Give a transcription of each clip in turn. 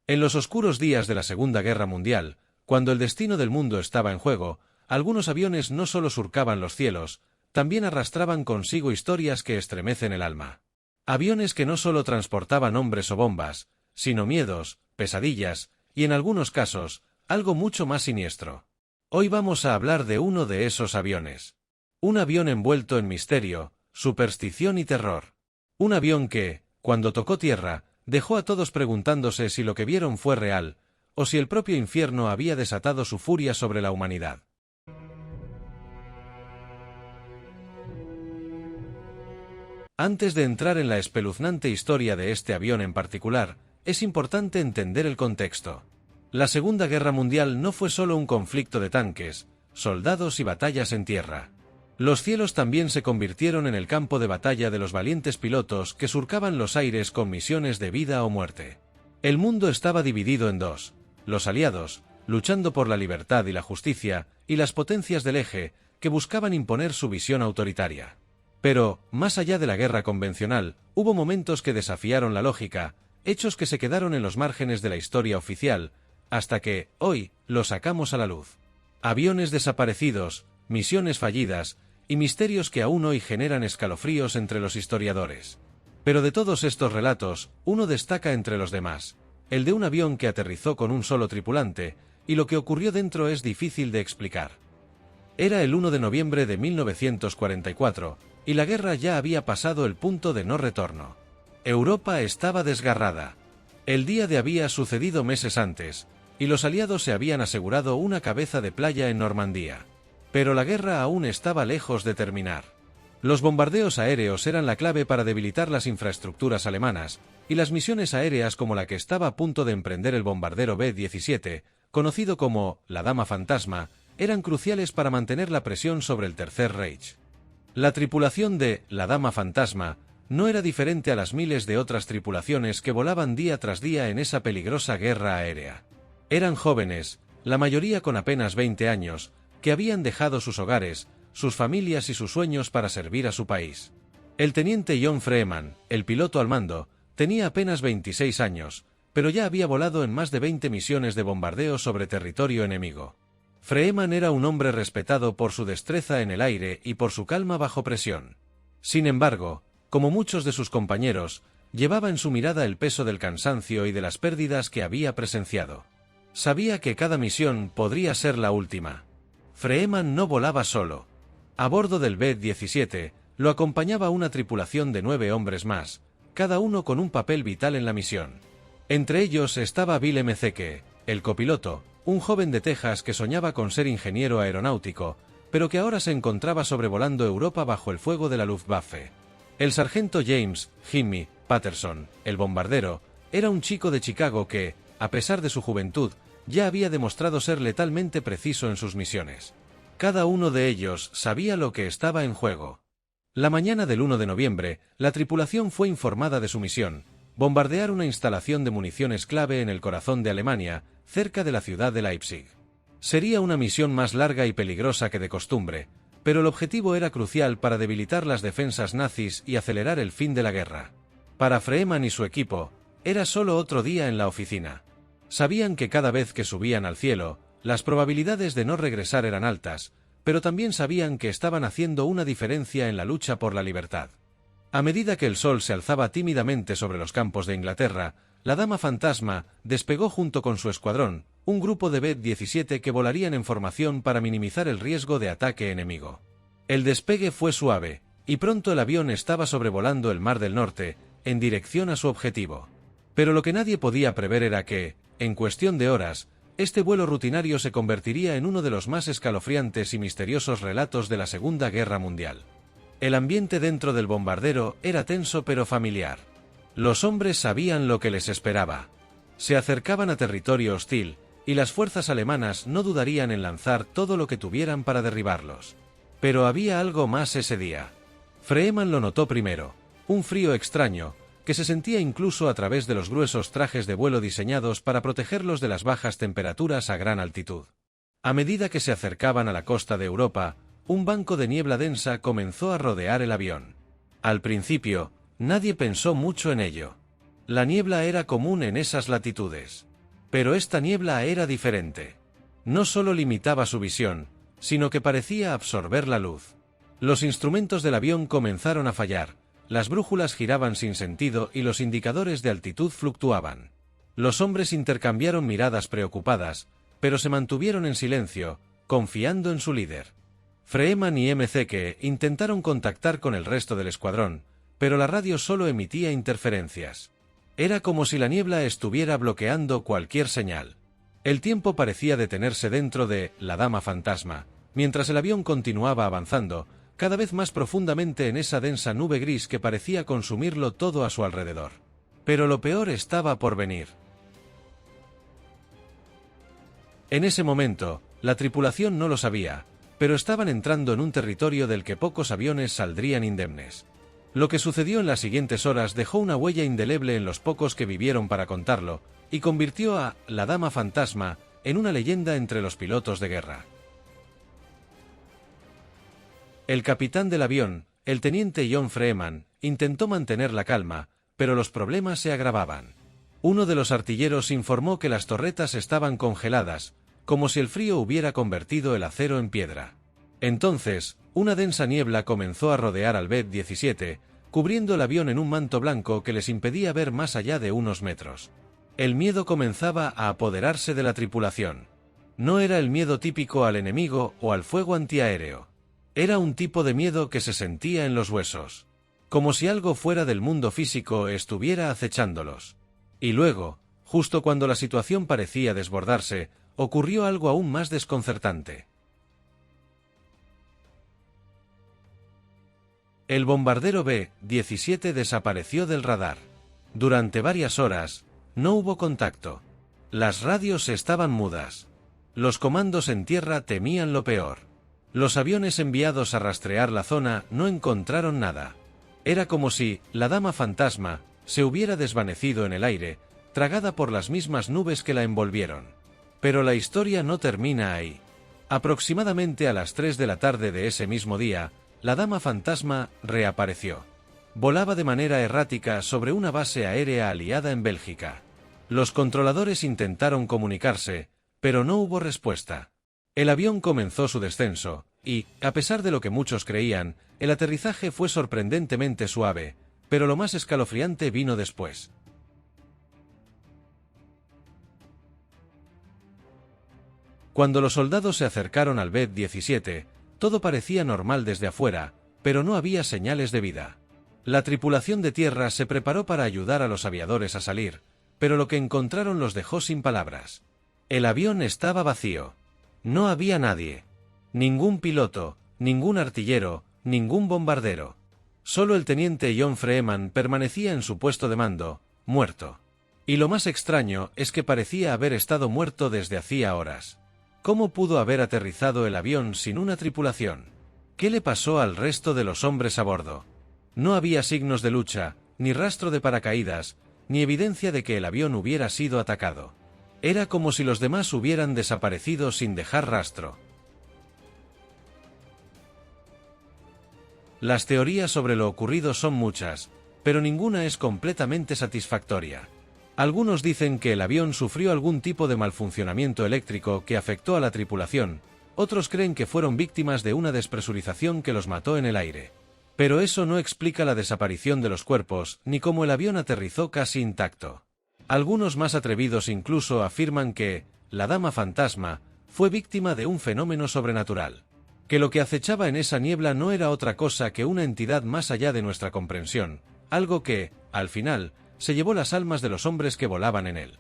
En los oscuros días de la Segunda Guerra Mundial, cuando el destino del mundo estaba en juego, algunos aviones no solo surcaban los cielos, también arrastraban consigo historias que estremecen el alma. Aviones que no solo transportaban hombres o bombas, sino miedos, pesadillas, y en algunos casos, algo mucho más siniestro. Hoy vamos a hablar de uno de esos aviones. Un avión envuelto en misterio, superstición y terror. Un avión que, cuando tocó tierra, dejó a todos preguntándose si lo que vieron fue real, o si el propio infierno había desatado su furia sobre la humanidad. Antes de entrar en la espeluznante historia de este avión en particular, es importante entender el contexto. La Segunda Guerra Mundial no fue solo un conflicto de tanques, soldados y batallas en tierra. Los cielos también se convirtieron en el campo de batalla de los valientes pilotos que surcaban los aires con misiones de vida o muerte. El mundo estaba dividido en dos: los aliados, luchando por la libertad y la justicia, y las potencias del eje, que buscaban imponer su visión autoritaria. Pero, más allá de la guerra convencional, hubo momentos que desafiaron la lógica, hechos que se quedaron en los márgenes de la historia oficial, hasta que, hoy, los sacamos a la luz. Aviones desaparecidos, misiones fallidas, y misterios que aún hoy generan escalofríos entre los historiadores. Pero de todos estos relatos, uno destaca entre los demás: el de un avión que aterrizó con un solo tripulante, y lo que ocurrió dentro es difícil de explicar. Era el 1 de noviembre de 1944, y la guerra ya había pasado el punto de no retorno. Europa estaba desgarrada. El día D había sucedido meses antes, y los aliados se habían asegurado una cabeza de playa en Normandía. Pero la guerra aún estaba lejos de terminar. Los bombardeos aéreos eran la clave para debilitar las infraestructuras alemanas, y las misiones aéreas como la que estaba a punto de emprender el bombardero B-17, conocido como la Dama Fantasma, eran cruciales para mantener la presión sobre el Tercer Reich. La tripulación de la Dama Fantasma no era diferente a las miles de otras tripulaciones que volaban día tras día en esa peligrosa guerra aérea. Eran jóvenes, la mayoría con apenas 20 años, que habían dejado sus hogares, sus familias y sus sueños para servir a su país. El teniente John Freeman, el piloto al mando, tenía apenas 26 años, pero ya había volado en más de 20 misiones de bombardeo sobre territorio enemigo. Freeman era un hombre respetado por su destreza en el aire y por su calma bajo presión. Sin embargo, como muchos de sus compañeros, llevaba en su mirada el peso del cansancio y de las pérdidas que había presenciado. Sabía que cada misión podría ser la última. Freeman no volaba solo. A bordo del B-17, lo acompañaba una tripulación de 9 hombres más, cada uno con un papel vital en la misión. Entre ellos estaba Bill McCeke, el copiloto, un joven de Texas que soñaba con ser ingeniero aeronáutico, pero que ahora se encontraba sobrevolando Europa bajo el fuego de la Luftwaffe. El sargento James Jimmy Patterson, el bombardero, era un chico de Chicago que, a pesar de su juventud, ya había demostrado ser letalmente preciso en sus misiones. Cada uno de ellos sabía lo que estaba en juego. La mañana del 1 de noviembre, la tripulación fue informada de su misión: bombardear una instalación de municiones clave en el corazón de Alemania, cerca de la ciudad de Leipzig. Sería una misión más larga y peligrosa que de costumbre, pero el objetivo era crucial para debilitar las defensas nazis y acelerar el fin de la guerra. Para Freeman y su equipo, era solo otro día en la oficina. Sabían que cada vez que subían al cielo, las probabilidades de no regresar eran altas, pero también sabían que estaban haciendo una diferencia en la lucha por la libertad. A medida que el sol se alzaba tímidamente sobre los campos de Inglaterra, la Dama Fantasma despegó junto con su escuadrón, un grupo de B-17 que volarían en formación para minimizar el riesgo de ataque enemigo. El despegue fue suave, y pronto el avión estaba sobrevolando el Mar del Norte, en dirección a su objetivo. Pero lo que nadie podía prever era que, en cuestión de horas, este vuelo rutinario se convertiría en uno de los más escalofriantes y misteriosos relatos de la Segunda Guerra Mundial. El ambiente dentro del bombardero era tenso pero familiar. Los hombres sabían lo que les esperaba. Se acercaban a territorio hostil, y las fuerzas alemanas no dudarían en lanzar todo lo que tuvieran para derribarlos. Pero había algo más ese día. Freeman lo notó primero: un frío extraño, que se sentía incluso a través de los gruesos trajes de vuelo diseñados para protegerlos de las bajas temperaturas a gran altitud. A medida que se acercaban a la costa de Europa, un banco de niebla densa comenzó a rodear el avión. Al principio, nadie pensó mucho en ello. La niebla era común en esas latitudes. Pero esta niebla era diferente. No solo limitaba su visión, sino que parecía absorber la luz. Los instrumentos del avión comenzaron a fallar, las brújulas giraban sin sentido y los indicadores de altitud fluctuaban. Los hombres intercambiaron miradas preocupadas, pero se mantuvieron en silencio, confiando en su líder. Freeman y McCeke intentaron contactar con el resto del escuadrón, pero la radio solo emitía interferencias. Era como si la niebla estuviera bloqueando cualquier señal. El tiempo parecía detenerse dentro de la Dama Fantasma, mientras el avión continuaba avanzando, cada vez más profundamente en esa densa nube gris que parecía consumirlo todo a su alrededor. Pero lo peor estaba por venir. En ese momento, la tripulación no lo sabía, pero estaban entrando en un territorio del que pocos aviones saldrían indemnes. Lo que sucedió en las siguientes horas dejó una huella indeleble en los pocos que vivieron para contarlo, y convirtió a la Dama Fantasma en una leyenda entre los pilotos de guerra. El capitán del avión, el teniente John Freeman, intentó mantener la calma, pero los problemas se agravaban. Uno de los artilleros informó que las torretas estaban congeladas, como si el frío hubiera convertido el acero en piedra. Entonces, una densa niebla comenzó a rodear al B-17, cubriendo el avión en un manto blanco que les impedía ver más allá de unos metros. El miedo comenzaba a apoderarse de la tripulación. No era el miedo típico al enemigo o al fuego antiaéreo. Era un tipo de miedo que se sentía en los huesos. Como si algo fuera del mundo físico estuviera acechándolos. Y luego, justo cuando la situación parecía desbordarse, ocurrió algo aún más desconcertante. El bombardero B-17 desapareció del radar. Durante varias horas, no hubo contacto. Las radios estaban mudas. Los comandos en tierra temían lo peor. Los aviones enviados a rastrear la zona no encontraron nada. Era como si la Dama Fantasma se hubiera desvanecido en el aire, tragada por las mismas nubes que la envolvieron. Pero la historia no termina ahí. Aproximadamente a las 3 de la tarde de ese mismo día, la Dama Fantasma reapareció. Volaba de manera errática sobre una base aérea aliada en Bélgica. Los controladores intentaron comunicarse, pero no hubo respuesta. El avión comenzó su descenso, y, a pesar de lo que muchos creían, el aterrizaje fue sorprendentemente suave, pero lo más escalofriante vino después. Cuando los soldados se acercaron al B-17, todo parecía normal desde afuera, pero no había señales de vida. La tripulación de tierra se preparó para ayudar a los aviadores a salir, pero lo que encontraron los dejó sin palabras. El avión estaba vacío. No había nadie. Ningún piloto, ningún artillero, ningún bombardero. Solo el teniente John Freeman permanecía en su puesto de mando, muerto. Y lo más extraño es que parecía haber estado muerto desde hacía horas. ¿Cómo pudo haber aterrizado el avión sin una tripulación? ¿Qué le pasó al resto de los hombres a bordo? No había signos de lucha, ni rastro de paracaídas, ni evidencia de que el avión hubiera sido atacado. Era como si los demás hubieran desaparecido sin dejar rastro. Las teorías sobre lo ocurrido son muchas, pero ninguna es completamente satisfactoria. Algunos dicen que el avión sufrió algún tipo de malfuncionamiento eléctrico que afectó a la tripulación, otros creen que fueron víctimas de una despresurización que los mató en el aire. Pero eso no explica la desaparición de los cuerpos, ni cómo el avión aterrizó casi intacto. Algunos más atrevidos incluso afirman que la Dama Fantasma fue víctima de un fenómeno sobrenatural. Que lo que acechaba en esa niebla no era otra cosa que una entidad más allá de nuestra comprensión, algo que, al final, se llevó las almas de los hombres que volaban en él.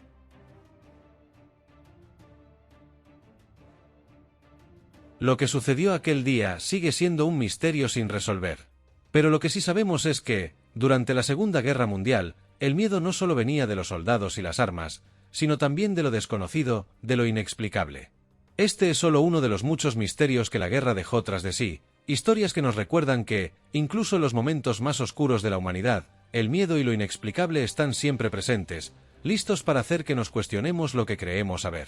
Lo que sucedió aquel día sigue siendo un misterio sin resolver. Pero lo que sí sabemos es que, durante la Segunda Guerra Mundial, el miedo no solo venía de los soldados y las armas, sino también de lo desconocido, de lo inexplicable. Este es solo uno de los muchos misterios que la guerra dejó tras de sí, historias que nos recuerdan que, incluso en los momentos más oscuros de la humanidad, el miedo y lo inexplicable están siempre presentes, listos para hacer que nos cuestionemos lo que creemos saber.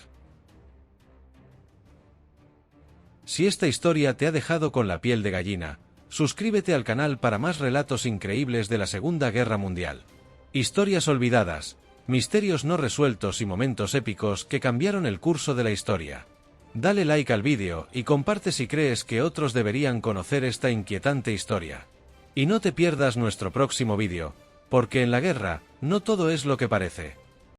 Si esta historia te ha dejado con la piel de gallina, suscríbete al canal para más relatos increíbles de la Segunda Guerra Mundial. Historias olvidadas, misterios no resueltos y momentos épicos que cambiaron el curso de la historia. Dale like al vídeo y comparte si crees que otros deberían conocer esta inquietante historia. Y no te pierdas nuestro próximo vídeo, porque en la guerra, no todo es lo que parece.